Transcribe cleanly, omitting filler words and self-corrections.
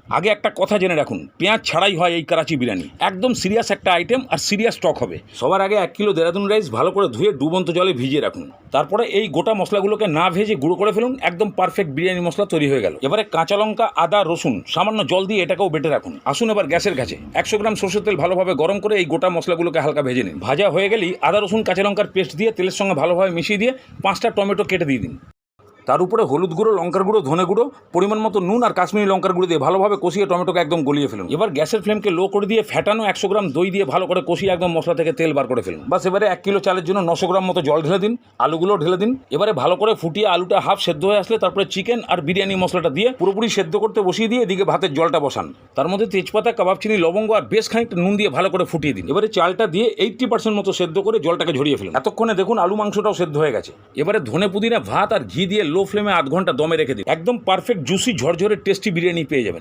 আগে একটা কথা জেনে রাখুন, পেঁয়াজ ছাড়াই হয় এই করাচি বিরিয়ানি। একদম সিরিয়াস একটা আইটেম আর সিরিয়াস স্টক হবে। সবার আগে 1 কিলো দেরাদুন রাইস ভালো করে ধুয়ে ডুবন্ত জলে ভিজিয়ে রাখুন। তারপরে এই গোটা মশলাগুলোকে না ভেজে গুঁড়ো করে ফেলুন। একদম পারফেক্ট বিরিয়ানি মশলা তৈরি হয়ে গেল। এবারে কাঁচা লঙ্কা, আদা, রসুন সামান্য জল দিয়ে এটাকেও বেটে রাখুন। আসুন এবার গ্যাসের কাছে 100 গ্রাম সরষের তেল ভালোভাবে গরম করে এই গোটা মশলাগুলোকে হালকা ভেজে নিন। ভাজা হয়ে গেলেই আদা, রসুন, কাঁচা লঙ্কার পেস্ট দিয়ে তেলের সঙ্গে ভালোভাবে মিশিয়ে দিয়ে 5টা টমেটো কেটে দিয়ে দিন। তার উপরে হলুদ গুঁড়ো, লঙ্কার গুঁড়ো, ধনে গুঁড়ো, পরিমাণ মতো নুন আর কাশ্মীরি লঙ্কার গুঁড়ো দিয়ে ভালোভাবে কষিয়ে টমেটোকে একদম গলিয়ে ফেলুন। এবার গ্যাসের ফ্লেমকে লো করে দিয়ে ফ্যাটানো 100 গ্রাম দই দিয়ে ভালো করে কষিয়ে একদম মশলা থেকে তেল বার করে ফেলুন। বাস এবারে 1 কিলো চালের জন্য 900 গ্রাম মতো জল ঢেলে দিন। আলুগুলো ঢেলে দিন। এবারে ভালো করে ফুটিয়ে আলুটা হাফ সেদ্ধ হয়ে আসলে তারপরে চিকেন আর বিরিয়ানি মশলাটা দিয়ে পুরোপুরি সেদ্ধ করতে বসিয়ে দিয়ে এদিকে ভাতের জলটা বসান। তার মধ্যে তেজপাতা, কাবাব চিনি, লবঙ্গ আর বেশ খানিকটা নুন দিয়ে ভালো করে ফুটিয়ে দিন। এবারে চালটা দিয়ে 80% মতো সেদ্ধ করে জলটাকে ঝরিয়ে ফেলুন। এতক্ষণে দেখুন আলু মাংসটাও সেদ্ধ হয়ে গেছে। এবারে ধনে পুদিনা, ভাত আর ঘি দিয়ে লো ফ্লেমে আধ ঘন্টা দমে রেখে দিন। একদম পারফেক্ট জুসি ঝরঝরে টেস্টি বিরিয়ানি পেয়ে যাবেন।